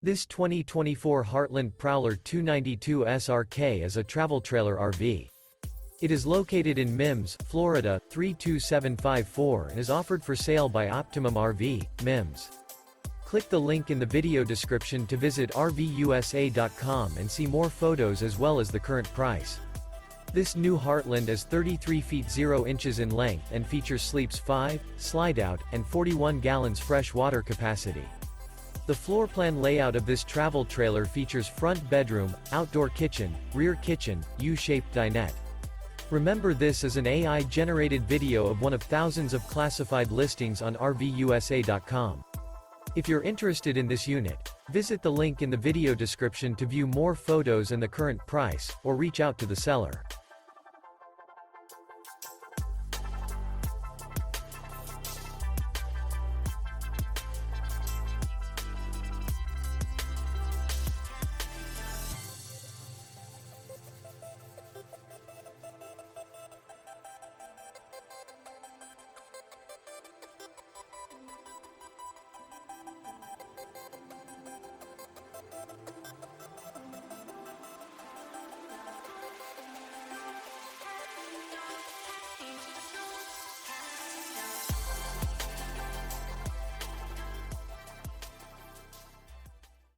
This 2024 Heartland Prowler 292 SRK is a travel trailer RV. It is located in Mims, Florida, 32754 and is offered for sale by Optimum RV, Mims. Click the link in the video description to visit RVUSA.com and see more photos as well as the current price. This new Heartland is 33 feet 0 inches in length and features sleeps 5, Slideout, and 41 gallons fresh water capacity. The floor plan layout of this travel trailer features front bedroom, outdoor kitchen, rear kitchen, U-shaped dinette. Remember, this is an AI-generated video of one of thousands of classified listings on RVUSA.com. If you're interested in this unit, visit the link in the video description to view more photos and the current price, or reach out to the seller.